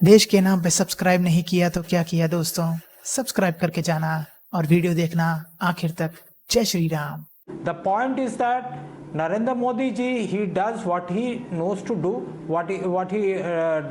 देश के नाम पे सब्सक्राइब नहीं किया तो क्या किया दोस्तों, सब्सक्राइब करके जाना और वीडियो देखना आखिर तक। जय Shri Ram. The point is that Narendra Modi ji, he does what he knows to do, what he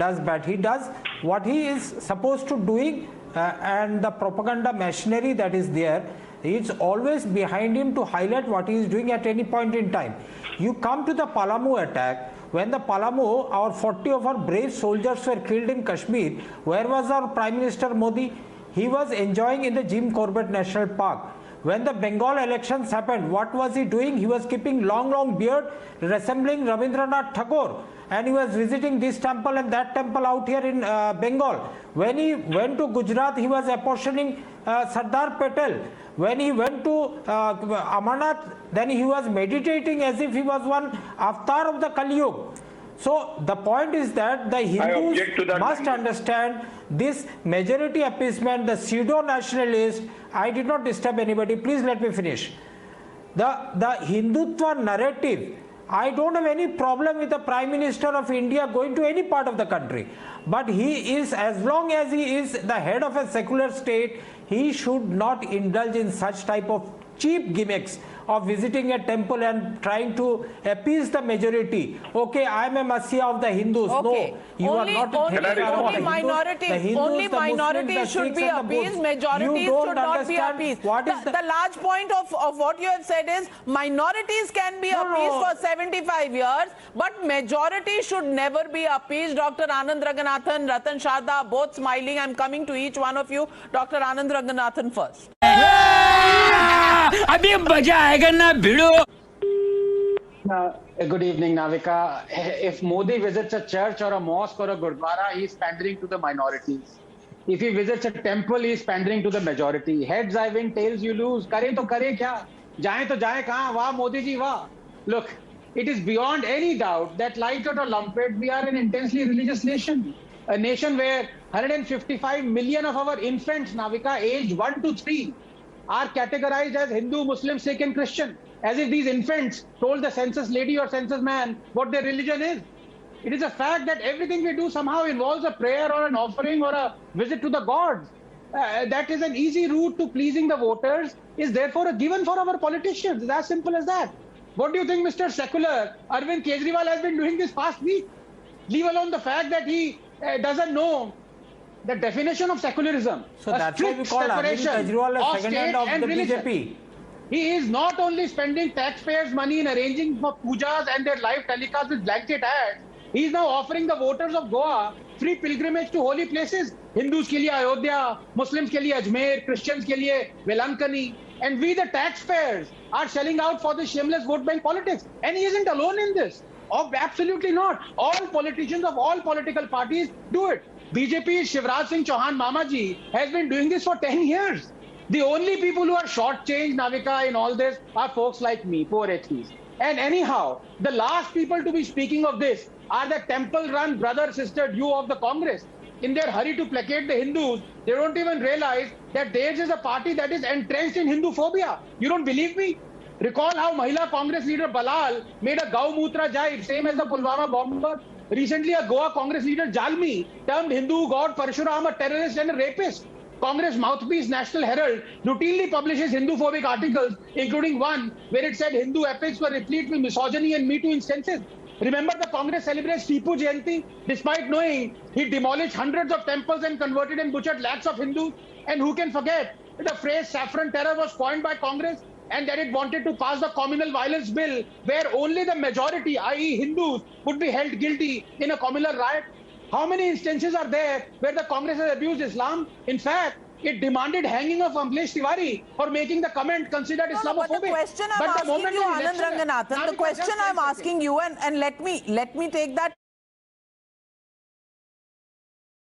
does bad. He does what he is supposed to doing, and the propaganda machinery that is there, it's always behind him to highlight what he is doing at any point in time. You come to the Palamu attack. When the Palamu, our 40 of our brave soldiers were killed in Kashmir, where was our Prime Minister Modi? He was enjoying in the Jim Corbett National Park. When the Bengal elections happened, what was he doing? He was keeping long beard, resembling Rabindranath Tagore, and he was visiting this temple and that temple out here in Bengal. When he went to Gujarat, he was apportioning Sardar Patel. When he went to Amarnath, then he was meditating as if he was one avatar of the Kali Yuga. So the point is that the Hindus must understand this majority appeasement, the pseudo-nationalist. I did not disturb anybody. Please let me finish. The Hindutva narrative. I don't have any problem with the Prime Minister of India going to any part of the country. But he is, as long as he is the head of a secular state, he should not indulge in such type of cheap gimmicks of visiting a temple and trying to appease the majority. Okay, I am a messiah of the Hindus. Okay. No, you only, are not. Only minorities should be appeased. Majorities should not be appeased. The large point of what you have said is minorities can be appeased for 75 years, but majority should never be appeased. Dr. Anand Ranganathan, Ratan Sharda, both smiling. I'm coming to each one of you. Dr. Anand Ranganathan first. अभी मजा आएगा ना भिड़ो। Good evening, Navika. If Modi visits a church or a mosque or a gurdwara, he is pandering to the minorities. If he visits a temple, he is pandering to the majority. Heads I win, tails you lose. करें तो करें क्या? जाएं तो जाएं कहाँ? वाह मोदी जी वाह. Look, it is beyond any doubt that like it or lump it, we are an intensely religious nation. A nation where 155 million of our infants, Navika, aged 1 to 3, are categorized as Hindu, Muslim, Sikh and Christian, as if these infants told the census lady or census man what their religion is. It is a fact that everything we do somehow involves a prayer or an offering or a visit to the gods. That is an easy route to pleasing the voters, is therefore a given for our politicians. It's as simple as that. What do you think Mr. Secular Arvind Kejriwal has been doing this past week? Leave alone the fact that he doesn't know the definition of secularism. So that's why we call Arvind Kejriwal a second hand of the BJP. He is not only spending taxpayers' money in arranging for pujas and their live telecasts with blanket ads, he is now offering the voters of Goa free pilgrimage to holy places. Hindus ke liye Ayodhya, Muslims ke liye Ajmer, Christians ke liye Velankani. And we the taxpayers are selling out for the shameless vote bank politics. And he isn't alone in this. Absolutely not. All politicians of all political parties do it. BJP's Shivraj Singh Chauhan Mamaji has been doing this for 10 years. The only people who are shortchanged, Navika, in all this are folks like me, poor atheists. And anyhow, the last people to be speaking of this are the temple-run brother-sister duo of the Congress. In their hurry to placate the Hindus, they don't even realize that theirs is a party that is entrenched in Hindu phobia. You don't believe me? Recall how Mahila Congress leader Balal made a Gau Mutra jibe, same as the Pulwama bomber. Recently, a Goa Congress leader Jalmi termed Hindu god Parshuram a terrorist and a rapist. Congress mouthpiece National Herald routinely publishes Hindu-phobic articles, including one where it said Hindu epics were replete with misogyny and Me Too instances. Remember, the Congress celebrates Tipu Jayanti despite knowing he demolished hundreds of temples and converted and butchered lakhs of Hindus. And who can forget the phrase saffron terror was coined by Congress, and that it wanted to pass the communal violence bill where only the majority, i.e. Hindus, would be held guilty in a communal riot. How many instances are there where the Congress has abused Islam? In fact, it demanded hanging of Amlesh Tiwari for making the comment considered Islamophobic. But the question I'm asking you, Anand Ranganathan, the question I'm asking you, and let me take that